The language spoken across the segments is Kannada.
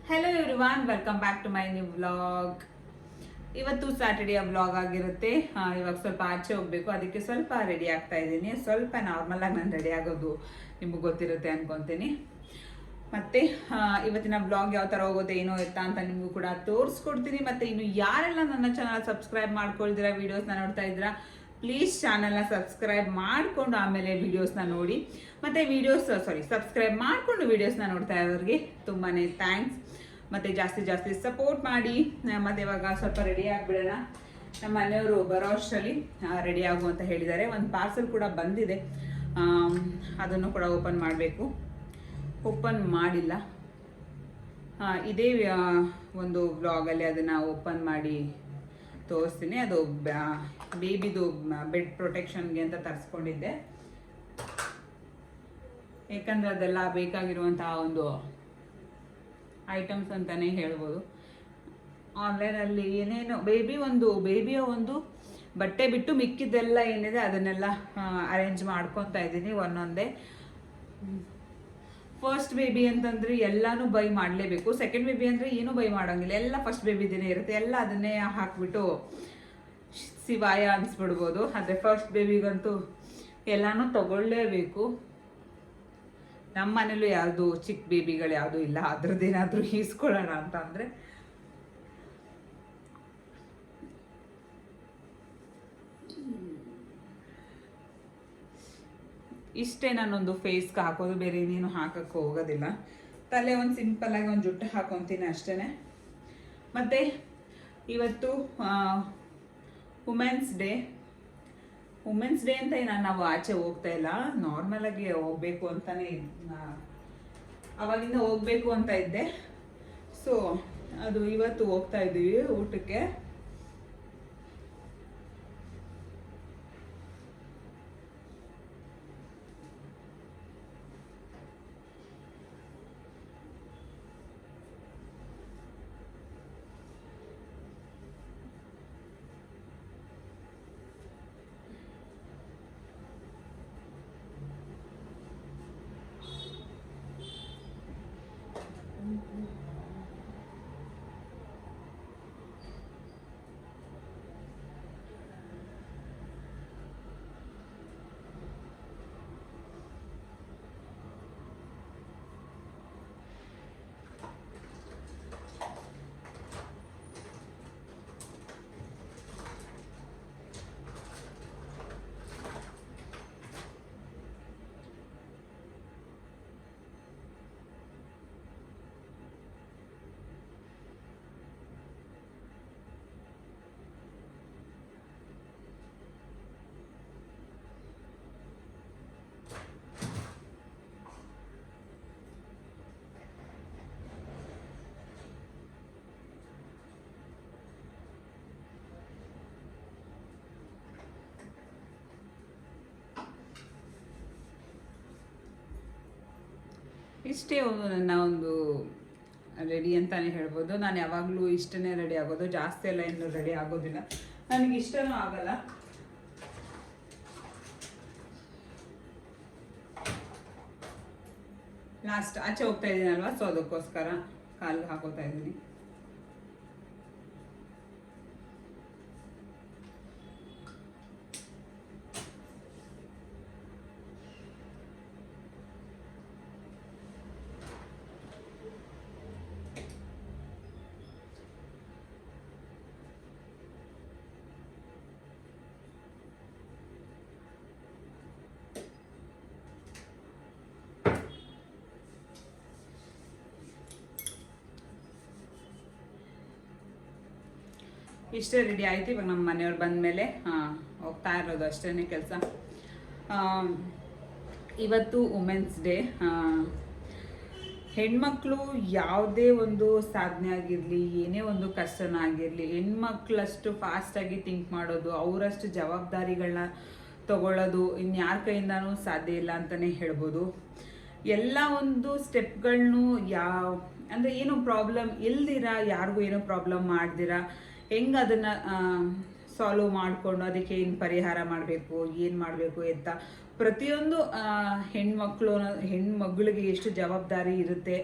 Hello everyone, welcome back to my new vlog. ಇವತ್ತು ಸ್ಯಾಟರ್ಡೇ ವ್ಲಾಗ್ ಆಗಿರುತ್ತೆ. ಇವಾಗ ಸ್ವಲ್ಪ ಆಚೆ ಹೋಗ್ಬೇಕು, ಅದಕ್ಕೆ ಸ್ವಲ್ಪ ರೆಡಿ ಆಗ್ತಾ ಇದ್ದೀನಿ. ಸ್ವಲ್ಪ ನಾರ್ಮಲ್ ಆಗಿ ನಾನು ರೆಡಿ ಆಗೋದು ನಿಮಗೆ ಗೊತ್ತಿರುತ್ತೆ ಅನ್ಕೊತೀನಿ. ಮತ್ತೆ ಇವತ್ತಿನ ವ್ಲಾಗ್ ಯಾವ ಥರ ಹೋಗುತ್ತೆ ಏನೋ ಎತ್ತ ಅಂತ ನಿಮಗೂ ಕೂಡ ತೋರಿಸ್ಕೊಡ್ತೀನಿ. ಮತ್ತೆ ಇನ್ನು ಯಾರೆಲ್ಲ ನನ್ನ ಚಾನಲ್ ಸಬ್ಸ್ಕ್ರೈಬ್ ಮಾಡ್ಕೊಳ್ತೀರಾ, ವೀಡಿಯೋಸ್ನ ನೋಡ್ತಾ ಇದ್ದೀರಾ, ಪ್ಲೀಸ್ ಚಾನಲ್ನ ಸಬ್ಸ್ಕ್ರೈಬ್ ಮಾಡಿಕೊಂಡು ಆಮೇಲೆ ವೀಡಿಯೋಸ್ನ ನೋಡಿ. ಮತ್ತು ಸಬ್ಸ್ಕ್ರೈಬ್ ಮಾಡಿಕೊಂಡು ವೀಡಿಯೋಸ್ನ ನೋಡ್ತಾ ಇರೋರಿಗೆ ತುಂಬಾ ಥ್ಯಾಂಕ್ಸ್. ಮತ್ತು ಜಾಸ್ತಿ ಸಪೋರ್ಟ್ ಮಾಡಿ. ಮತ್ತು ಇವಾಗ ಸ್ವಲ್ಪ ರೆಡಿ ಆಗಿಬಿಡೋಣ. ನಮ್ಮ ಮನೆಯವರು ಬರೋ ಅಷ್ಟರಲ್ಲಿ ರೆಡಿ ಆಗು ಅಂತ ಹೇಳಿದ್ದಾರೆ. ಒಂದು ಪಾರ್ಸಲ್ ಕೂಡ ಬಂದಿದೆ, ಅದನ್ನು ಕೂಡ ಓಪನ್ ಮಾಡಬೇಕು. ಓಪನ್ ಮಾಡಿಲ್ಲ. ಇದೇ ಒಂದು ವ್ಲಾಗಲ್ಲಿ ಅದನ್ನು ಓಪನ್ ಮಾಡಿ ತೋರಿಸ್ತೀನಿ. ಅದು ಬೇಬಿದು ಬೆಡ್ ಪ್ರೊಟೆಕ್ಷನ್ಗೆ ಅಂತ ತರಿಸ್ಕೊಂಡಿದ್ದೆ. ಯಾಕಂದರೆ ಅದೆಲ್ಲ ಬೇಕಾಗಿರುವಂತಹ ಒಂದು ಐಟಮ್ಸ್ ಅಂತಲೇ ಹೇಳ್ಬೋದು. ಆನ್ಲೈನಲ್ಲಿ ಏನೇನು ಬೇಬಿಯ ಒಂದು ಬಟ್ಟೆ ಬಿಟ್ಟು ಮಿಕ್ಕಿದ್ದೆಲ್ಲ ಏನಿದೆ ಅದನ್ನೆಲ್ಲ ಅರೇಂಜ್ ಮಾಡ್ಕೊತಾ ಇದ್ದೀನಿ ಒಂದೊಂದೇ. ಫಸ್ಟ್ ಬೇಬಿ ಅಂತಂದರೆ ಎಲ್ಲನೂ ಬೈ ಮಾಡಲೇಬೇಕು. ಸೆಕೆಂಡ್ ಬೇಬಿ ಅಂದರೆ ಏನೂ ಬೈ ಮಾಡೋಂಗಿಲ್ಲ, ಎಲ್ಲ ಫಸ್ಟ್ ಬೇಬಿದೇನೆ ಇರುತ್ತೆ, ಎಲ್ಲ ಅದನ್ನೇ ಹಾಕ್ಬಿಟ್ಟು ಶಿವಾಯ ಅನ್ಸ್ಬಿಡ್ಬೋದು. ಆದರೆ ಫಸ್ಟ್ ಬೇಬಿಗಂತೂ ಎಲ್ಲನೂ ತಗೊಳ್ಳೇಬೇಕು. ನಮ್ಮ ಮನೇಲೂ ಯಾವುದು ಚಿಕ್ಕ ಬೇಬಿಗಳು ಯಾವುದೂ ಇಲ್ಲ, ಅದ್ರದ್ದೇನಾದರೂ ಈಸ್ಕೊಳ್ಳೋಣ ಅಂತ ಅಂದರೆ ಇಷ್ಟೇ. ನಾನೊಂದು ಫೇಸ್ಗೆ ಹಾಕೋದು, ಬೇರೆ ಇನ್ನೇನು ಹಾಕೋಕ್ಕೆ ಹೋಗೋದಿಲ್ಲ. ತಲೆ ಒಂದು ಸಿಂಪಲ್ಲಾಗಿ ಒಂದು ಜುಟ್ಟು ಹಾಕೊತೀನಿ ಅಷ್ಟೇ. ಮತ್ತು ಇವತ್ತು ವುಮೆನ್ಸ್ ಡೇ ಅಂತ ನಾವು ಆಚೆ ಹೋಗ್ತಾ ಇಲ್ಲ, ನಾರ್ಮಲಾಗಿ ಹೋಗ್ಬೇಕು ಅಂತಲೇ ಅವಾಗಿಂದ ಹೋಗ್ಬೇಕು ಅಂತ ಇದ್ದೆ. ಸೊ ಅದು ಇವತ್ತು ಹೋಗ್ತಾ ಇದ್ದೀವಿ ಊಟಕ್ಕೆ. ಇಷ್ಟೇ ನನ್ನ ಒಂದು ರೆಡಿ ಅಂತಲೇ ಹೇಳ್ಬೋದು. ನಾನು ಯಾವಾಗಲೂ ಇಷ್ಟನೇ ರೆಡಿ ಆಗೋದು, ಜಾಸ್ತಿ ಎಲ್ಲ ಏನು ರೆಡಿ ಆಗೋದಿಲ್ಲ, ನನಗೆ ಇಷ್ಟನೂ ಆಗಲ್ಲ. ಲಾಸ್ಟ್ ಆಚೆ ಹೋಗ್ತಾ ಇದ್ದೀನಲ್ವ, ಸೊ ಅದಕ್ಕೋಸ್ಕರ ಕಾಲು ಹಾಕೋತಾ ಇದ್ದೀನಿ. ಇಷ್ಟೇ ರೆಡಿ ಆಯಿತು. ಇವಾಗ ನಮ್ಮ ಮನೆಯವ್ರು ಬಂದ ಮೇಲೆ ಹೋಗ್ತಾ ಇರೋದು ಅಷ್ಟೇ ಕೆಲಸ. ಇವತ್ತು ವುಮೆನ್ಸ್ ಡೇ. ಹೆಣ್ಮಕ್ಳು ಯಾವುದೇ ಒಂದು ಸಾಧನೆ ಆಗಿರಲಿ, ಏನೇ ಒಂದು ಕಷ್ಟನ ಆಗಿರಲಿ, ಹೆಣ್ಮಕ್ಳಷ್ಟು ಫಾಸ್ಟಾಗಿ ಥಿಂಕ್ ಮಾಡೋದು, ಅವರಷ್ಟು ಜವಾಬ್ದಾರಿಗಳನ್ನ ತಗೊಳ್ಳೋದು ಇನ್ಯಾರ ಕೈಯಿಂದನೂ ಸಾಧ್ಯ ಇಲ್ಲ ಅಂತಲೇ ಹೇಳ್ಬೋದು. ಎಲ್ಲ ಒಂದು ಸ್ಟೆಪ್ಗಳನ್ನೂ ಅಂದರೆ ಏನೋ ಪ್ರಾಬ್ಲಮ್ ಇಲ್ದಿರ, ಯಾರಿಗೂ ಏನೋ ಪ್ರಾಬ್ಲಮ್ ಮಾಡ್ದಿರ ಹೆಂಗೆ ಅದನ್ನು ಸಾಲ್ವ್ ಮಾಡಿಕೊಂಡು ಅದಕ್ಕೆ ಏನು ಪರಿಹಾರ ಮಾಡಬೇಕು, ಏನು ಮಾಡಬೇಕು ಅಂತ ಪ್ರತಿಯೊಂದು ಹೆಣ್ಮಕ್ಳಿಗೆ ಎಷ್ಟು ಜವಾಬ್ದಾರಿ ಇರುತ್ತೆ,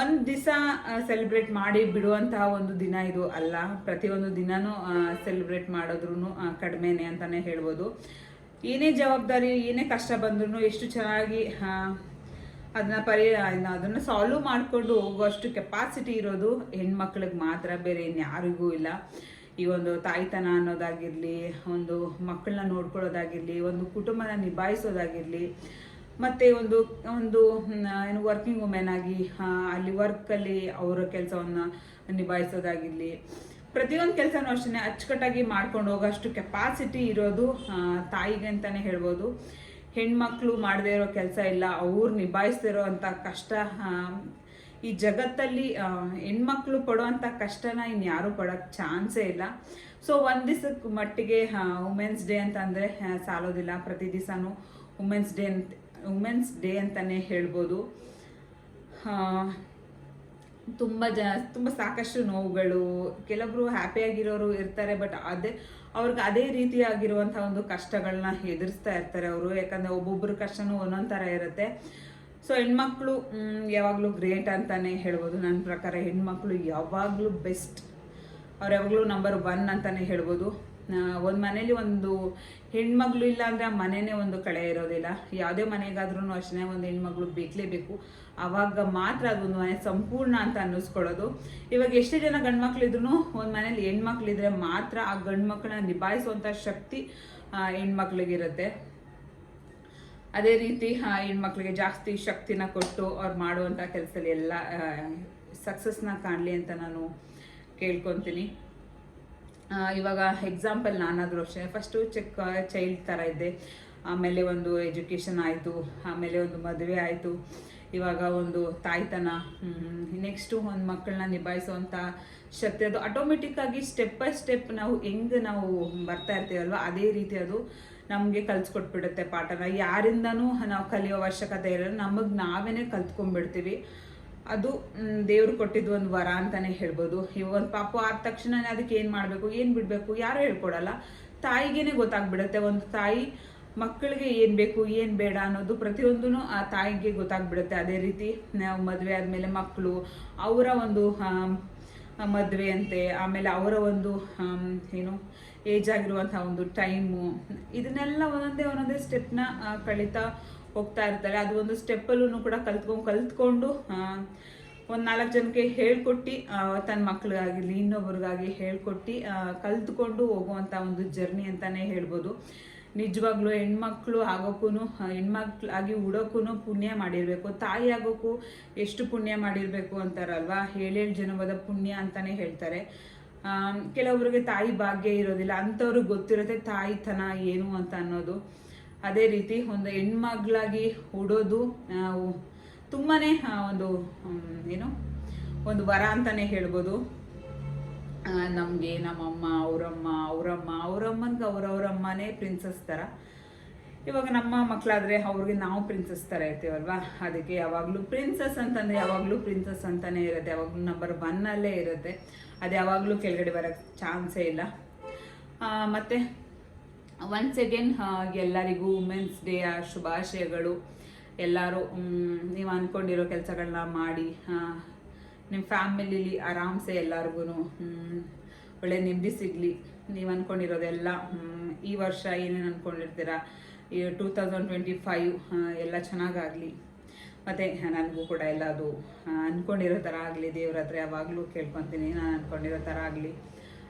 ಒಂದು ದಿವಸ ಸೆಲೆಬ್ರೇಟ್ ಮಾಡಿ ಬಿಡುವಂತಹ ಒಂದು ದಿನ ಇದು ಅಲ್ಲ. ಪ್ರತಿಯೊಂದು ದಿನನೂ ಸೆಲೆಬ್ರೇಟ್ ಮಾಡಿದ್ರೂ ಕಡಿಮೆನೆ ಅಂತಲೇ ಹೇಳ್ಬೋದು. ಏನೇ ಜವಾಬ್ದಾರಿ, ಏನೇ ಕಷ್ಟ ಬಂದ್ರೂ ಎಷ್ಟು ಚೆನ್ನಾಗಿ ಅದನ್ನು ಸಾಲ್ವ್ ಮಾಡಿಕೊಂಡು ಹೋಗುವಷ್ಟು ಕೆಪಾಸಿಟಿ ಇರೋದು ಹೆಣ್ಮಕ್ಳಿಗೆ ಮಾತ್ರ, ಬೇರೆ ಇನ್ಯಾರಿಗೂ ಇಲ್ಲ. ಈ ಒಂದು ತಾಯ್ತನ ಅನ್ನೋದಾಗಿರಲಿ, ಒಂದು ಮಕ್ಕಳನ್ನ ನೋಡ್ಕೊಳ್ಳೋದಾಗಿರಲಿ, ಒಂದು ಕುಟುಂಬನ ನಿಭಾಯಿಸೋದಾಗಿರಲಿ, ಮತ್ತು ಒಂದು ಏನು ವರ್ಕಿಂಗ್ ವುಮೆನ್ ಆಗಿ ಅಲ್ಲಿ ವರ್ಕಲ್ಲಿ ಅವರ ಕೆಲಸವನ್ನು ನಿಭಾಯಿಸೋದಾಗಿರಲಿ, ಪ್ರತಿಯೊಂದು ಕೆಲಸನೂ ಅಷ್ಟೇ ಅಚ್ಚುಕಟ್ಟಾಗಿ ಮಾಡ್ಕೊಂಡು ಹೋಗೋಷ್ಟು ಕೆಪಾಸಿಟಿ ಇರೋದು ತಾಯಿಗೆ ಅಂತಲೇ ಹೇಳ್ಬೋದು. ಹೆಣ್ಮಕ್ಳು ಮಾಡದೇ ಇರೋ ಕೆಲಸ ಇಲ್ಲ, ಅವ್ರು ನಿಭಾಯಿಸ್ತಿರೋ ಅಂಥ ಕಷ್ಟ ಈ ಜಗತ್ತಲ್ಲಿ ಹೆಣ್ಮಕ್ಳು ಪಡೋವಂಥ ಕಷ್ಟನ ಇನ್ಯಾರೂ ಪಡೋಕ್ಕೆ ಚಾನ್ಸೇ ಇಲ್ಲ. ಸೊ ಒಂದು ದಿವಸಕ್ಕೆ ಮಟ್ಟಿಗೆ ವುಮೆನ್ಸ್ ಡೇ ಅಂತಂದರೆ ಸಾಲೋದಿಲ್ಲ. ಪ್ರತಿ ದಿವಸನೂ ವುಮೆನ್ಸ್ ಡೇ ಅಂತಲೇ ಹೇಳ್ಬೋದು. ತುಂಬ ಸಾಕಷ್ಟು ನೋವುಗಳು, ಕೆಲವೊಬ್ರು ಹ್ಯಾಪಿಯಾಗಿರೋರು ಇರ್ತಾರೆ, ಬಟ್ ಅವ್ರಿಗೆ ಅದೇ ರೀತಿಯಾಗಿರುವಂಥ ಒಂದು ಕಷ್ಟಗಳನ್ನ ಎದುರಿಸ್ತಾ ಇರ್ತಾರೆ ಅವರು. ಯಾಕಂದರೆ ಒಬ್ಬೊಬ್ಬರ ಕಷ್ಟನೂ ಒಂದೊಂದು ಥರ ಇರುತ್ತೆ. ಸೊ ಹೆಣ್ಮಕ್ಳು ಯಾವಾಗಲೂ ಗ್ರೇಟ್ ಅಂತಲೇ ಹೇಳ್ಬೋದು. ನನ್ನ ಪ್ರಕಾರ ಹೆಣ್ಮಕ್ಳು ಯಾವಾಗಲೂ ಬೆಸ್ಟ್, ಅವ್ರು ಯಾವಾಗಲೂ ನಂಬರ್ 1 ಅಂತಲೇ ಹೇಳ್ಬೋದು. ಒಂದು ಮನೇಲಿ ಒಂದು ಹೆಣ್ಮಗಳು ಇಲ್ಲ ಅಂದರೆ ಆ ಮನೆಯೇ ಒಂದು ಕಳೆ ಇರೋದಿಲ್ಲ. ಯಾವುದೇ ಮನೆಗಾದ್ರೂ ಅಷ್ಟೇ ಒಂದು ಹೆಣ್ಮಗಳು ಬೇಕಲೇಬೇಕು. ಆವಾಗ ಮಾತ್ರ ಅದೊಂದು ಮನೆ ಸಂಪೂರ್ಣ ಅಂತ ಅನ್ನಿಸ್ಕೊಳ್ಳೋದು. ಇವಾಗ ಎಷ್ಟೇ ಜನ ಗಂಡ್ಮಕ್ಳಿದ್ರು ಒಂದು ಮನೇಲಿ ಹೆಣ್ಮಕ್ಳಿದ್ರೆ ಮಾತ್ರ ಆ ಗಂಡ್ಮಕ್ಳನ್ನ ನಿಭಾಯಿಸುವಂಥ ಶಕ್ತಿ ಹೆಣ್ಮಕ್ಳಿಗಿರುತ್ತೆ. ಅದೇ ರೀತಿ ಹೆಣ್ಮಕ್ಳಿಗೆ ಜಾಸ್ತಿ ಶಕ್ತಿನ ಕೊಟ್ಟು ಅವ್ರು ಮಾಡುವಂಥ ಕೆಲಸದಲ್ಲಿ ಎಲ್ಲ ಸಕ್ಸಸ್ನ ಕಾಣಲಿ ಅಂತ ನಾನು ಕೇಳ್ಕೊತೀನಿ. ಇವಾಗ ಎಕ್ಸಾಂಪಲ್ ನಾನಾದರೂ ಅಷ್ಟೇ, ಫಸ್ಟು ಚೈಲ್ಡ್ ಥರ ಇದ್ದೆ, ಆಮೇಲೆ ಒಂದು ಎಜುಕೇಷನ್ ಆಯಿತು, ಆಮೇಲೆ ಒಂದು ಮದುವೆ ಆಯಿತು, ಇವಾಗ ಒಂದು ತಾಯ್ತನ, ನೆಕ್ಸ್ಟು ಒಂದು ಮಕ್ಕಳನ್ನ ನಿಭಾಯಿಸುವಂಥ ಶಕ್ತಿ ಅದು ಆಟೋಮೆಟಿಕ್ಕಾಗಿ ಸ್ಟೆಪ್ ಬೈ ಸ್ಟೆಪ್ ನಾವು ಹೆಂಗೆ ನಾವು ಬರ್ತಾ ಇರ್ತೀವಲ್ವ ಅದೇ ರೀತಿ ಅದು ನಮಗೆ ಕಲಿಸ್ಕೊಟ್ಬಿಡುತ್ತೆ ಪಾಠನ. ಯಾರಿಂದನೂ ನಾವು ಕಲಿಯೋ ಅವಶ್ಯಕತೆ ಇರೋದು, ನಮಗೆ ನಾವೇ ಕಲ್ತ್ಕೊಂಡ್ಬಿಡ್ತೀವಿ. ಅದು ದೇವ್ರು ಕೊಟ್ಟಿದ್ದು ಒಂದು ವರ ಅಂತಲೇ ಹೇಳ್ಬೋದು. ಇವಾಗ ಒಂದು ಪಾಪು ಆದ ತಕ್ಷಣ ಅದಕ್ಕೆ ಏನು ಮಾಡಬೇಕು, ಏನು ಬಿಡಬೇಕು ಯಾರೂ ಹೇಳ್ಕೊಡಲ್ಲ, ತಾಯಿಗೇನೆ ಗೊತ್ತಾಗ್ಬಿಡುತ್ತೆ. ಒಂದು ತಾಯಿ ಮಕ್ಕಳಿಗೆ ಏನು ಬೇಕು ಏನು ಬೇಡ ಅನ್ನೋದು ಪ್ರತಿಯೊಂದೂ ಆ ತಾಯಿಗೆ ಗೊತ್ತಾಗ್ಬಿಡುತ್ತೆ. ಅದೇ ರೀತಿ ನಾವು ಮದುವೆ ಆದಮೇಲೆ ಮಕ್ಕಳು, ಅವರ ಒಂದು ಮದುವೆ ಅಂತೆ, ಆಮೇಲೆ ಅವರ ಒಂದು ಏನು ಏಜ್ ಆಗಿರುವಂಥ ಒಂದು ಟೈಮು, ಇದನ್ನೆಲ್ಲ ಒಂದೊಂದೇ ಸ್ಟೆಪ್ನ ಕಳೀತಾ ಹೋಗ್ತಾ ಇರ್ತಾರೆ. ಅದು ಒಂದು ಸ್ಟೆಪ್ಪಲ್ಲೂ ಕೂಡ ಕಲ್ತ್ಕೊಂಡು ಒಂದು 4 ಜನಕ್ಕೆ ಹೇಳ್ಕೊಟ್ಟು ತನ್ನ ಮಕ್ಳಿಗಾಗಿರಲಿ ಇನ್ನೊಬ್ರಿಗಾಗಿ ಹೇಳ್ಕೊಟ್ಟು ಕಲ್ತ್ಕೊಂಡು ಹೋಗುವಂಥ ಒಂದು ಜರ್ನಿ ಅಂತಲೇ ಹೇಳ್ಬೋದು. ನಿಜವಾಗ್ಲೂ ಹೆಣ್ಮಕ್ಳು ಆಗೋಕ್ಕೂ, ಹೆಣ್ಮಕ್ಳಾಗಿ ಉಡೋಕ್ಕೂ ಪುಣ್ಯ ಮಾಡಿರಬೇಕು. ತಾಯಿ ಆಗೋಕ್ಕೂ ಎಷ್ಟು ಪುಣ್ಯ ಮಾಡಿರಬೇಕು ಅಂತಾರಲ್ವ, 7 ಜನ್ಮದ ಪುಣ್ಯ ಅಂತಲೇ ಹೇಳ್ತಾರೆ. ಕೆಲವೊಬ್ರಿಗೆ ತಾಯಿ ಭಾಗ್ಯ ಇರೋದಿಲ್ಲ, ಅಂಥವ್ರಿಗೆ ಗೊತ್ತಿರುತ್ತೆ ತಾಯಿತನ ಏನು ಅಂತ ಅನ್ನೋದು. ಅದೇ ರೀತಿ ಒಂದು ಹೆಣ್ಮಗಳಾಗಿ ಉಡೋದು ತುಂಬಾ ಒಂದು ವರ ಅಂತಲೇ ಹೇಳ್ಬೋದು. ನಮಗೆ ನಮ್ಮಮ್ಮ ಅವರಮ್ಮನಿಗೆ ಅವರಮ್ಮನೇ ಪ್ರಿನ್ಸಸ್ ಥರ. ಇವಾಗ ನಮ್ಮ ಮಕ್ಕಳಾದರೆ ಅವ್ರಿಗೆ ನಾವು ಪ್ರಿನ್ಸಸ್ ಥರ ಇರ್ತೀವಲ್ವ, ಅದಕ್ಕೆ ಯಾವಾಗಲೂ ಪ್ರಿನ್ಸಸ್ ಅಂತಂದರೆ ಯಾವಾಗಲೂ ಪ್ರಿನ್ಸಸ್ ಅಂತಲೇ ಇರುತ್ತೆ, ಯಾವಾಗಲೂ ನಂಬರ್ 1 ಇರುತ್ತೆ. ಅದು ಯಾವಾಗಲೂ ಕೆಳಗಡೆ ಬರೋಕ್ಕೆ ಚಾನ್ಸೇ ಇಲ್ಲ. ಮತ್ತು ಒನ್ಸ್ ಅಗೇನ್ ಎಲ್ಲರಿಗೂ ವುಮೆನ್ಸ್ ಡೇ ಶುಭಾಶಯಗಳು. ಎಲ್ಲರೂ ನೀವು ಅಂದ್ಕೊಂಡಿರೋ ಕೆಲಸಗಳನ್ನ ಮಾಡಿ ನಿಮ್ಮ ಫ್ಯಾಮಿಲಿಲಿ ಆರಾಮ್ಸೆ ಎಲ್ಲರಿಗೂ ಒಳ್ಳೆ ನೆಮ್ಮದಿ ಸಿಗಲಿ. ನೀವು ಅಂದ್ಕೊಂಡಿರೋದೆಲ್ಲ ಈ ವರ್ಷ ಏನೇನು ಅಂದ್ಕೊಂಡಿರ್ತೀರ, ಈ 2025 ಎಲ್ಲ ಚೆನ್ನಾಗಾಗಲಿ. ಮತ್ತು ನನಗೂ ಕೂಡ ಎಲ್ಲ ಅದು ಅಂದ್ಕೊಂಡಿರೋ ಥರ ಆಗಲಿ. ದೇವ್ರ ಹತ್ರ ಯಾವಾಗಲೂ ಕೇಳ್ಕೊತೀನಿ, ನಾನು ಅಂದ್ಕೊಂಡಿರೋ ಥರ ಆಗಲಿ.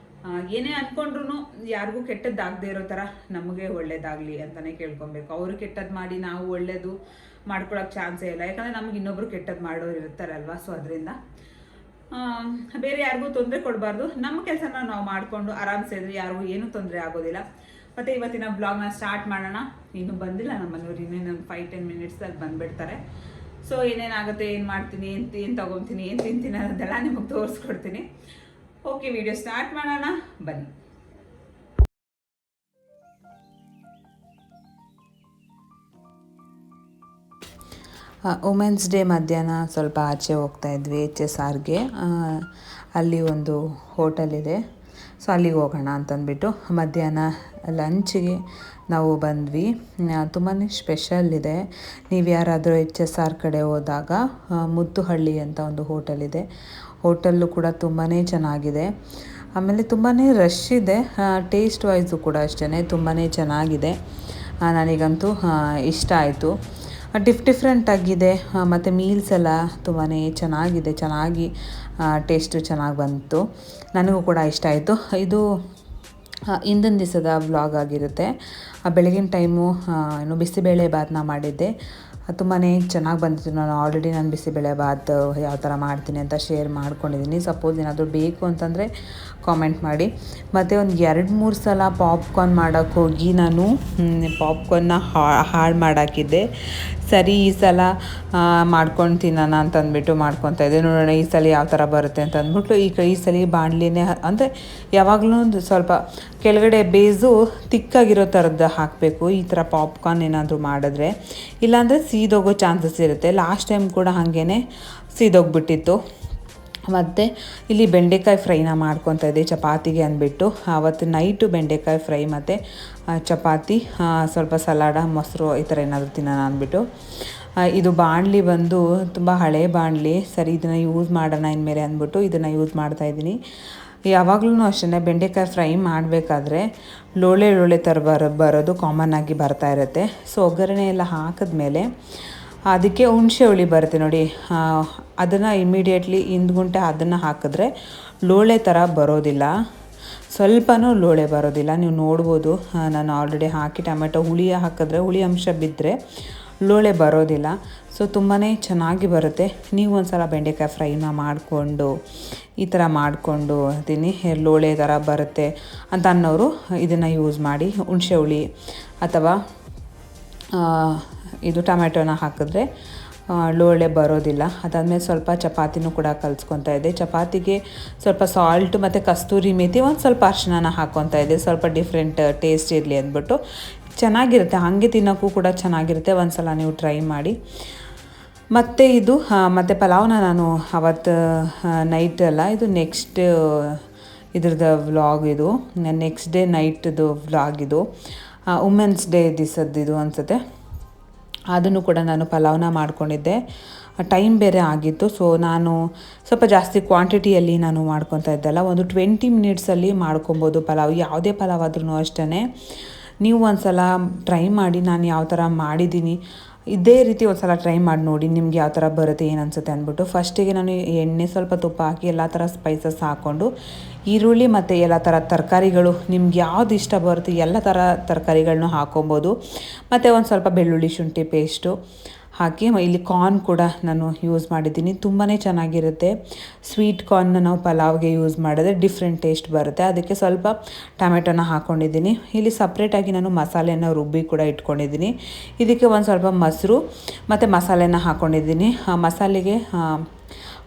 ಏನೇ ಅಂದ್ಕೊಂಡ್ರು ಯಾರಿಗೂ ಕೆಟ್ಟದ್ದಾಗದೇ ಇರೋ ಥರ ನಮಗೆ ಒಳ್ಳೇದಾಗಲಿ ಅಂತಲೇ ಕೇಳ್ಕೊಬೇಕು. ಅವರು ಕೆಟ್ಟದ್ದು ಮಾಡಿ ನಾವು ಒಳ್ಳೇದು ಮಾಡ್ಕೊಳಕ್ಕೆ ಚಾನ್ಸೇ ಇಲ್ಲ, ಯಾಕಂದರೆ ನಮ್ಗೆ ಇನ್ನೊಬ್ರು ಕೆಟ್ಟದ್ದು ಮಾಡೋರು ಇರ್ತಾರಲ್ವ. ಸೊ ಅದರಿಂದ ಬೇರೆ ಯಾರಿಗೂ ತೊಂದರೆ ಕೊಡಬಾರ್ದು, ನಮ್ಮ ಕೆಲಸನ ನಾವು ಮಾಡಿಕೊಂಡು ಆರಾಮ್ಸೆ ಇದ್ರೆ ಯಾರಿಗೂ ಏನೂ ತೊಂದರೆ ಆಗೋದಿಲ್ಲ. ಮತ್ತು ಇವತ್ತಿನ ಬ್ಲಾಗ್ನ ಸ್ಟಾರ್ಟ್ ಮಾಡೋಣ. ಇನ್ನೂ ಬಂದಿಲ್ಲ ನಮ್ಮ ಮನೆಯವ್ರು, ಇನ್ನೇನು 5-10 ಮಿನಿಟ್ಸಲ್ಲಿ ಬಂದುಬಿಡ್ತಾರೆ. ಸೊ ಏನೇನಾಗುತ್ತೆ, ಏನು ಮಾಡ್ತೀನಿ, ಏನು ತೊಗೊತೀನಿ, ಏನು ತಿಂತೀನಿ ಅನ್ನೋದೆಲ್ಲ ನಿಮಗೆ ತೋರಿಸ್ಕೊಡ್ತೀನಿ. ಓಕೆ, ವಿಡಿಯೋ ಸ್ಟಾರ್ಟ್ ಮಾಡೋಣ ಬನ್ನಿ. ವುಮೆನ್ಸ್ ಡೇ ಮಧ್ಯಾಹ್ನ ಸ್ವಲ್ಪ ಆಚೆ ಹೋಗ್ತಾ ಇದ್ವಿ HSRಗೆ. ಅಲ್ಲಿ ಒಂದು ಹೋಟೆಲ್ ಇದೆ. ಸೊ ಅಲ್ಲಿಗೆ ಹೋಗೋಣ ಅಂತಂದ್ಬಿಟ್ಟು ಮಧ್ಯಾಹ್ನ ಲಂಚಿಗೆ ನಾವು ಬಂದ್ವಿ. ತುಂಬಾ ಸ್ಪೆಷಲ್ ಇದೆ. ನೀವು ಯಾರಾದರೂ HSR ಕಡೆ ಹೋದಾಗ ಮುದ್ದುಹಳ್ಳಿ ಅಂತ ಒಂದು ಹೋಟೆಲ್ ಇದೆ. ಹೋಟೆಲ್ಲು ಕೂಡ ತುಂಬಾ ಚೆನ್ನಾಗಿದೆ. ಆಮೇಲೆ ತುಂಬಾ ರಶ್ ಇದೆ. ಟೇಸ್ಟ್ ವೈಸು ಕೂಡ ಅಷ್ಟೇ ತುಂಬಾ ಚೆನ್ನಾಗಿದೆ. ನನಗಂತೂ ಇಷ್ಟ ಆಯಿತು. ಡಿಫ್ರೆಂಟಾಗಿದೆ. ಮತ್ತು ಮೀಲ್ಸ್ ಎಲ್ಲ ತುಂಬಾ ಚೆನ್ನಾಗಿದೆ. ಚೆನ್ನಾಗಿ ಟೇಸ್ಟು ಚೆನ್ನಾಗಿ ಬಂತು. ನನಗೂ ಕೂಡ ಇಷ್ಟ ಆಯಿತು. ಇದು ಹಿಂದಿನ ದಿವಸದ ವ್ಲಾಗ್ ಆಗಿರುತ್ತೆ. ಬೆಳಗಿನ ಟೈಮು ಏನು ಬಿಸಿಬೇಳೆ ಬಾತನ್ನ ಮಾಡಿದ್ದೆ. ತುಂಬಾ ಚೆನ್ನಾಗಿ ಬಂದಿತ್ತು. ನಾನು ಬಿಸಿಬೇಳೆ ಬಾತ್ ಯಾವ ಥರ ಮಾಡ್ತೀನಿ ಅಂತ ಶೇರ್ ಮಾಡ್ಕೊಂಡಿದ್ದೀನಿ. ಸಪೋಸ್ ಏನಾದರೂ ಬೇಕು ಅಂತಂದರೆ ಕಾಮೆಂಟ್ ಮಾಡಿ. ಮತ್ತು ಒಂದು 2-3 ಸಲ ಪಾಪ್ಕಾರ್ನ್ ಮಾಡೋಕ್ಕೆ ಹೋಗಿ ನಾನು ಪಾಪ್ಕಾರ್ನ್ನ ಹಾಳು ಮಾಡಾಕಿದ್ದೆ. ಸರಿ ಈ ಸಲ ಮಾಡ್ಕೊಂಡು ತಿನ್ನೋಣ ಅಂತಂದ್ಬಿಟ್ಟು ಮಾಡ್ಕೊತಾಯಿದ್ದೆ. ನೋಡೋಣ ಈ ಸಲ ಯಾವ ಥರ ಬರುತ್ತೆ ಅಂತ ಅಂದ್ಬಿಟ್ಟು ಈ ಸಲ ಬಾಣಲಿನೇ ಅಂದರೆ ಯಾವಾಗಲೂ ಒಂದು ಸ್ವಲ್ಪ ಕೆಳಗಡೆ ಬೇಸು ತಿಕ್ಕಾಗಿರೋ ಥರದ್ದು ಹಾಕಬೇಕು. ಈ ಥರ ಪಾಪ್ಕಾರ್ನ್ ಏನಾದರೂ ಮಾಡಿದ್ರೆ, ಇಲ್ಲಾಂದರೆ ಸೀದೋಗೋ ಚಾನ್ಸಸ್ ಇರುತ್ತೆ. ಲಾಸ್ಟ್ ಟೈಮ್ ಕೂಡ ಹಾಗೇ ಸೀದೋಗ್ಬಿಟ್ಟಿತ್ತು. ಮತ್ತು ಇಲ್ಲಿ ಬೆಂಡೆಕಾಯಿ ಫ್ರೈನ ಮಾಡ್ಕೊತಾ ಇದ್ದೆ ಚಪಾತಿಗೆ ಅಂದ್ಬಿಟ್ಟು. ಆವತ್ತು ನೈಟು ಬೆಂಡೆಕಾಯಿ ಫ್ರೈ ಮತ್ತು ಚಪಾತಿ, ಸ್ವಲ್ಪ ಸಲಾಡ, ಮೊಸರು ಈ ಥರ ಏನಾದರೂ ತಿನ್ನೋಣ ಅಂದ್ಬಿಟ್ಟು. ಇದು ಬಾಣಲಿ ಬಂದು ತುಂಬ ಹಳೆ ಬಾಣಲಿ. ಸರಿ ಇದನ್ನು ಯೂಸ್ ಮಾಡೋಣ ಇನ್ಮೇಲೆ ಅಂದ್ಬಿಟ್ಟು ಇದನ್ನು ಯೂಸ್ ಮಾಡ್ತಾಯಿದ್ದೀನಿ. ಯಾವಾಗಲೂ ಅಷ್ಟೇ ಬೆಂಡೆಕಾಯಿ ಫ್ರೈ ಮಾಡಬೇಕಾದ್ರೆ ಲೋಳೆ ಥರ ಬರೋದು ಕಾಮನ್ ಆಗಿ ಬರ್ತಾ ಇರುತ್ತೆ. ಸೊ ಒಗ್ಗರಣೆ ಎಲ್ಲ ಹಾಕಿದ್ಮೇಲೆ ಅದಕ್ಕೆ ಹುಣಸೆ ಹುಳಿ ಬರುತ್ತೆ ನೋಡಿ, ಅದನ್ನು ಇಮಿಡಿಯೇಟ್ಲಿ ಹಿಂದ್ಗುಂಟೆ ಅದನ್ನು ಹಾಕಿದ್ರೆ ಲೋಳೆ ಥರ ಬರೋದಿಲ್ಲ, ಸ್ವಲ್ಪನೂ ಲೋಳೆ ಬರೋದಿಲ್ಲ. ನೀವು ನೋಡ್ಬೋದು, ನಾನು ಆಲ್ರೆಡಿ ಹಾಕಿ ಟೊಮೆಟೊ ಹುಳಿ ಹಾಕಿದ್ರೆ ಹುಳಿ ಅಂಶ ಬಿದ್ದರೆ ಲೋಳೆ ಬರೋದಿಲ್ಲ. ಸೊ ತುಂಬಾ ಚೆನ್ನಾಗಿ ಬರುತ್ತೆ. ನೀವು ಒಂದು ಸಲ ಬೆಂಡೆಕಾಯಿ ಫ್ರೈನ ಮಾಡಿಕೊಂಡು ಈ ಥರ ಮಾಡಿಕೊಂಡು ತಿನ್ನಿ, ಲೋಳೆ ಥರ ಬರುತ್ತೆ ಅಂತ ಅನ್ನೋರು ಇದನ್ನು ಯೂಸ್ ಮಾಡಿ. ಹುಣಸೆ ಹುಳಿ ಅಥವಾ ಇದು ಟೊಮೆಟೊನ ಹಾಕಿದ್ರೆ ಲೋಳೆ ಬರೋದಿಲ್ಲ. ಅದಾದಮೇಲೆ ಸ್ವಲ್ಪ ಚಪಾತಿನೂ ಕೂಡ ಕಲಿಸ್ಕೊತಾ ಇದ್ದೆ. ಚಪಾತಿಗೆ ಸ್ವಲ್ಪ ಸಾಲ್ಟ್ ಮತ್ತು ಕಸ್ತೂರಿ ಮೇಥಿ ಒಂದು ಸ್ವಲ್ಪ ಅರಿಶಿನ ಹಾಕ್ಕೊತಾ ಇದ್ದೆ, ಸ್ವಲ್ಪ ಡಿಫ್ರೆಂಟ್ ಟೇಸ್ಟ್ ಇರಲಿ ಅಂದ್ಬಿಟ್ಟು. ಚೆನ್ನಾಗಿರುತ್ತೆ, ಹಾಗೆ ತಿನ್ನೋಕ್ಕೂ ಕೂಡ ಚೆನ್ನಾಗಿರುತ್ತೆ. ಒಂದು ಸಲ ನೀವು ಟ್ರೈ ಮಾಡಿ. ಮತ್ತು ಇದು ಮತ್ತು ಪಲಾವ್ನ ನಾನು ಅವತ್ತು ನೈಟ್ ಅಲ್ಲ, ಇದು ನೆಕ್ಸ್ಟ್ ಇದ್ರದ್ದು ವ್ಲಾಗ್, ಇದು ನೆಕ್ಸ್ಟ್ ಡೇ ನೈಟ್ದು ವ್ಲಾಗ್. ಇದು ವುಮೆನ್ಸ್ ಡೇ ದಿವಸದ್ದು ಅನಿಸುತ್ತೆ. ಅದನ್ನು ಕೂಡ ನಾನು ಪಲಾವ್ನ ಮಾಡ್ಕೊಂಡಿದ್ದೆ. ಟೈಮ್ ಬೇರೆ ಆಗಿತ್ತು. ಸೊ ನಾನು ಸ್ವಲ್ಪ ಜಾಸ್ತಿ ಕ್ವಾಂಟಿಟಿಯಲ್ಲಿ ನಾನು ಮಾಡ್ಕೊತಾ ಇದ್ದಲ್ಲ. ಒಂದು 20 ಮಿನಿಟ್ಸಲ್ಲಿ ಮಾಡ್ಕೊಬೋದು ಪಲಾವ್. ಯಾವುದೇ ಪಲಾವ್ ಆದ್ರೂ ಅಷ್ಟೇ ನೀವು ಒಂದು ಸಲ ಟ್ರೈ ಮಾಡಿ. ನಾನು ಯಾವ ಥರ ಮಾಡಿದ್ದೀನಿ ಇದೇ ರೀತಿ ಒಂದು ಸಲ ಟ್ರೈ ಮಾಡಿ ನೋಡಿ, ನಿಮ್ಗೆ ಯಾವ ಥರ ಬರುತ್ತೆ ಏನು ಅನಿಸುತ್ತೆ ಅಂದ್ಬಿಟ್ಟು. ಫಸ್ಟಿಗೆ ನಾನು ಎಣ್ಣೆ ಸ್ವಲ್ಪ ತುಪ್ಪ ಹಾಕಿ ಎಲ್ಲ ಥರ ಸ್ಪೈಸಸ್ ಹಾಕ್ಕೊಂಡು ಈರುಳ್ಳಿ ಮತ್ತು ಎಲ್ಲ ಥರ ತರಕಾರಿಗಳು ನಿಮ್ಗೆ ಯಾವ್ದು ಇಷ್ಟ ಬರುತ್ತೆ ಎಲ್ಲ ಥರ ತರಕಾರಿಗಳನ್ನೂ ಹಾಕೊಬೋದು. ಮತ್ತು ಒಂದು ಸ್ವಲ್ಪ ಬೆಳ್ಳುಳ್ಳಿ ಶುಂಠಿ ಪೇಸ್ಟು ಹಾಕಿ, ಇಲ್ಲಿ ಕಾರ್ನ್ ಕೂಡ ನಾನು ಯೂಸ್ ಮಾಡಿದ್ದೀನಿ. ತುಂಬಾ ಚೆನ್ನಾಗಿರುತ್ತೆ. ಸ್ವೀಟ್ ಕಾರ್ನ್ನ ನಾವು ಪಲಾವ್ಗೆ ಯೂಸ್ ಮಾಡಿದ್ರೆ ಡಿಫ್ರೆಂಟ್ ಟೇಸ್ಟ್ ಬರುತ್ತೆ. ಅದಕ್ಕೆ ಸ್ವಲ್ಪ ಟೊಮೆಟೊನ ಹಾಕ್ಕೊಂಡಿದ್ದೀನಿ. ಇಲ್ಲಿ ಸಪ್ರೇಟಾಗಿ ನಾನು ಮಸಾಲೆನ ರುಬ್ಬಿ ಕೂಡ ಇಟ್ಕೊಂಡಿದ್ದೀನಿ. ಇದಕ್ಕೆ ಒಂದು ಸ್ವಲ್ಪ ಮೊಸರು ಮತ್ತು ಮಸಾಲೆನ ಹಾಕ್ಕೊಂಡಿದ್ದೀನಿ. ಮಸಾಲೆಗೆ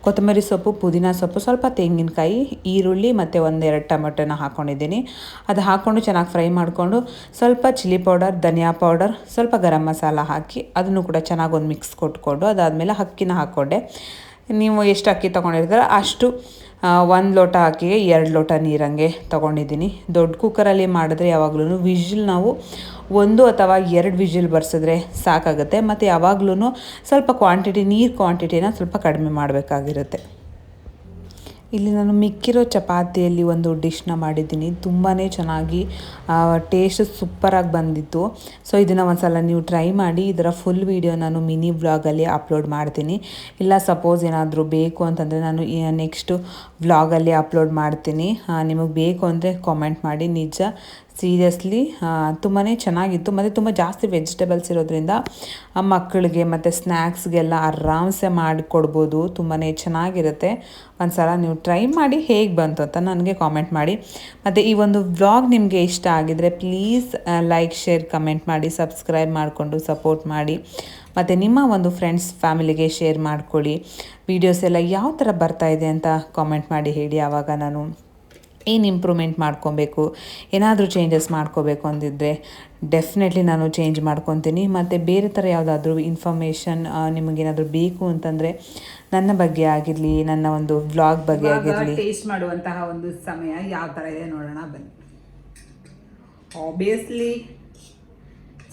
ಕೊತ್ತಂಬರಿ ಸೊಪ್ಪು, ಪುದೀನ ಸೊಪ್ಪು, ಸ್ವಲ್ಪ ತೆಂಗಿನಕಾಯಿ, ಈರುಳ್ಳಿ ಮತ್ತು 1-2 ಟೊಮೆಟೊನ ಹಾಕ್ಕೊಂಡಿದ್ದೀನಿ. ಅದು ಹಾಕ್ಕೊಂಡು ಚೆನ್ನಾಗಿ ಫ್ರೈ ಮಾಡಿಕೊಂಡು ಸ್ವಲ್ಪ ಚಿಲ್ಲಿ ಪೌಡರ್, ಧನಿಯಾ ಪೌಡರ್, ಸ್ವಲ್ಪ ಗರಂ ಮಸಾಲ ಹಾಕಿ ಅದನ್ನು ಕೂಡ ಚೆನ್ನಾಗಿ ಒಂದು ಮಿಕ್ಸ್ ಕೊಟ್ಕೊಂಡು ಅದಾದಮೇಲೆ ಅಕ್ಕಿನ ಹಾಕ್ಕೊಂಡೆ. ನೀವು ಎಷ್ಟು ಅಕ್ಕಿ ತೊಗೊಂಡಿರ್ತೀರ ಅಷ್ಟು 1 ಲೋಟ ಅಕ್ಕಿಗೆ 2 ಲೋಟ ನೀರಂಗೆ ತೊಗೊಂಡಿದ್ದೀನಿ. ದೊಡ್ಡ ಕುಕ್ಕರಲ್ಲಿ ಮಾಡಿದ್ರೆ ಯಾವಾಗಲೂ ವಿಜಿಲ್ ನಾವು 1 ಅಥವಾ 2 ವಿಜಿಲ್ ಬರ್ಸಿದ್ರೆ ಸಾಕಾಗುತ್ತೆ. ಮತ್ತು ಯಾವಾಗಲೂ ಸ್ವಲ್ಪ ನೀರು ಕ್ವಾಂಟಿಟಿನ ಸ್ವಲ್ಪ ಕಡಿಮೆ ಮಾಡಬೇಕಾಗಿರುತ್ತೆ. ಇಲ್ಲಿ ನಾನು ಮಿಕ್ಕಿರೋ ಚಪಾತಿಯಲ್ಲಿ ಒಂದು ಡಿಶ್ನ ಮಾಡಿದ್ದೀನಿ. ತುಂಬಾ ಚೆನ್ನಾಗಿ ಟೇಸ್ಟ್ ಸೂಪರಾಗಿ ಬಂದಿತ್ತು. ಸೊ ಇದನ್ನು ಒಂದು ಸಲ ನೀವು ಟ್ರೈ ಮಾಡಿ. ಇದರ ಫುಲ್ ವೀಡಿಯೋ ನಾನು ಮಿನಿ ವ್ಲಾಗಲ್ಲಿ ಅಪ್ಲೋಡ್ ಮಾಡ್ತೀನಿ. ಇಲ್ಲ ಸಪೋಸ್ ಏನಾದರೂ ಬೇಕು ಅಂತಂದರೆ ನಾನು ನೆಕ್ಸ್ಟು ವ್ಲಾಗಲ್ಲಿ ಅಪ್ಲೋಡ್ ಮಾಡ್ತೀನಿ. ನಿಮಗೆ ಬೇಕು ಅಂದರೆ ಕಾಮೆಂಟ್ ಮಾಡಿ. ನಿಜ ಸೀರಿಯಸ್ಲಿ ತುಂಬಾ ಚೆನ್ನಾಗಿತ್ತು. ಮತ್ತು ತುಂಬ ಜಾಸ್ತಿ ವೆಜಿಟೇಬಲ್ಸ್ ಇರೋದ್ರಿಂದ ಮಕ್ಕಳಿಗೆ ಮತ್ತು ಸ್ನ್ಯಾಕ್ಸ್ಗೆಲ್ಲ ಆರಾಮ್ಸೆ ಮಾಡಿಕೊಡ್ಬೋದು. ತುಂಬಾ ಚೆನ್ನಾಗಿರುತ್ತೆ. ಒಂದು ಸಲ ನೀವು ಟ್ರೈ ಮಾಡಿ ಹೇಗೆ ಬಂತು ಅಂತ ನನಗೆ ಕಾಮೆಂಟ್ ಮಾಡಿ. ಮತ್ತು ಈ ಒಂದು ವ್ಲಾಗ್ ನಿಮಗೆ ಇಷ್ಟ ಆಗಿದರೆ ಪ್ಲೀಸ್ ಲೈಕ್, ಶೇರ್, ಕಮೆಂಟ್ ಮಾಡಿ, ಸಬ್ಸ್ಕ್ರೈಬ್ ಮಾಡಿಕೊಂಡು ಸಪೋರ್ಟ್ ಮಾಡಿ. ಮತ್ತು ನಿಮ್ಮ ಒಂದು ಫ್ರೆಂಡ್ಸ್ ಫ್ಯಾಮಿಲಿಗೆ ಶೇರ್ ಮಾಡ್ಕೊಳ್ಳಿ. ವೀಡಿಯೋಸ್ ಎಲ್ಲ ಯಾವ ಥರ ಬರ್ತಾಯಿದೆ ಅಂತ ಕಾಮೆಂಟ್ ಮಾಡಿ ಹೇಳಿ. ಆವಾಗ ನಾನು ಏನು ಇಂಪ್ರೂವ್ಮೆಂಟ್ ಮಾಡ್ಕೊಬೇಕು, ಏನಾದರೂ ಚೇಂಜಸ್ ಮಾಡ್ಕೋಬೇಕು ಅಂದಿದ್ದರೆ ಡೆಫಿನೆಟ್ಲಿ ನಾನು ಚೇಂಜ್ ಮಾಡ್ಕೊತೀನಿ. ಮತ್ತು ಬೇರೆ ಥರ ಯಾವುದಾದ್ರೂ ಇನ್ಫಾರ್ಮೇಷನ್ ನಿಮಗೇನಾದರೂ ಬೇಕು ಅಂತಂದರೆ ನನ್ನ ಬಗ್ಗೆ ಆಗಿರಲಿ, ನನ್ನ ಒಂದು ವ್ಲಾಗ್ ಬಗ್ಗೆ ಆಗಿರಲಿ. ಟೇಸ್ಟ್ ಮಾಡುವಂತಹ ಒಂದು ಸಮಯ ಯಾವ ಥರ ಇದೆ ನೋಡೋಣ ಬನ್ನಿ. ಆಬ್ವಿಯಸ್ಲಿ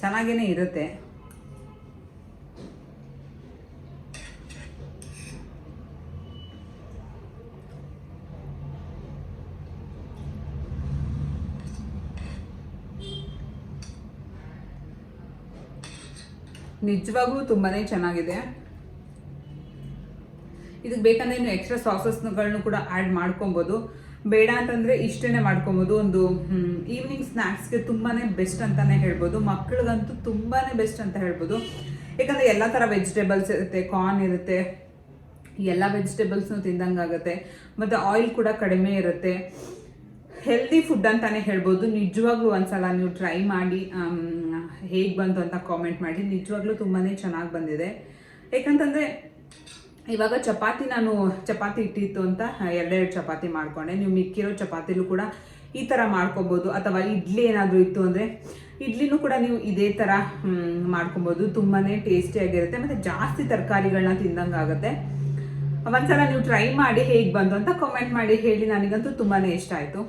ಚೆನ್ನಾಗೇ ಇರುತ್ತೆ. ನಿಜವಾಗ್ಲೂ ತುಂಬಾ ಚೆನ್ನಾಗಿದೆ. ಇದಕ್ಕೆ ಬೇಕಂದ್ರೆ ಇನ್ನು ಎಕ್ಸ್ಟ್ರಾ ಸಾಸಸ್ಗಳನ್ನೂ ಕೂಡ ಆ್ಯಡ್ ಮಾಡ್ಕೊಬೋದು. ಬೇಡ ಅಂತಂದರೆ ಇಷ್ಟೇ ಮಾಡ್ಕೊಬೋದು. ಒಂದು ಈವ್ನಿಂಗ್ ಸ್ನ್ಯಾಕ್ಸ್ಗೆ ತುಂಬಾ ಬೆಸ್ಟ್ ಅಂತಲೇ ಹೇಳ್ಬೋದು. ಮಕ್ಳಿಗಂತೂ ತುಂಬಾ ಬೆಸ್ಟ್ ಅಂತ ಹೇಳ್ಬೋದು. ಯಾಕಂದರೆ ಎಲ್ಲ ಥರ ವೆಜಿಟೇಬಲ್ಸ್ ಇರುತ್ತೆ, ಕಾರ್ನ್ ಇರುತ್ತೆ, ಎಲ್ಲ ವೆಜಿಟೇಬಲ್ಸ್ನು ತಿಂದಂಗಾಗುತ್ತೆ. ಮತ್ತು ಆಯಿಲ್ ಕೂಡ ಕಡಿಮೆ ಇರುತ್ತೆ. ಹೆಲ್ದಿ ಫುಡ್ ಅಂತಾನೆ ಹೇಳ್ಬೋದು. ನಿಜವಾಗ್ಲೂ ಒಂದ್ಸಲ ನೀವು ಟ್ರೈ ಮಾಡಿ ಹೇಗೆ ಬಂತು ಅಂತ ಕಾಮೆಂಟ್ ಮಾಡಿ. ನಿಜವಾಗ್ಲೂ ತುಂಬಾ ಚೆನ್ನಾಗಿ ಬಂದಿದೆ. ಯಾಕಂತಂದರೆ ಇವಾಗ ಚಪಾತಿ ಇಟ್ಟಿತ್ತು ಅಂತ ಎರಡೆರಡು ಚಪಾತಿ ಮಾಡ್ಕೊಂಡೆ. ನೀವು ಮಿಕ್ಕಿರೋ ಚಪಾತಿಲೂ ಕೂಡ ಈ ಥರ ಮಾಡ್ಕೊಬೋದು. ಅಥವಾ ಇಡ್ಲಿ ಏನಾದರೂ ಇತ್ತು ಅಂದರೆ ಇಡ್ಲಿನೂ ಕೂಡ ನೀವು ಇದೇ ಥರ ಮಾಡ್ಕೊಬೋದು. ತುಂಬಾ ಟೇಸ್ಟಿಯಾಗಿರುತ್ತೆ. ಮತ್ತು ಜಾಸ್ತಿ ತರಕಾರಿಗಳನ್ನ ತಿಂದಂಗೆ ಆಗುತ್ತೆ. ಒಂದ್ಸಲ ನೀವು ಟ್ರೈ ಮಾಡಿ ಹೇಗೆ ಬಂತು ಅಂತ ಕಾಮೆಂಟ್ ಮಾಡಿ ಹೇಳಿ. ನನಗಂತೂ ತುಂಬಾ ಇಷ್ಟ ಆಯಿತು.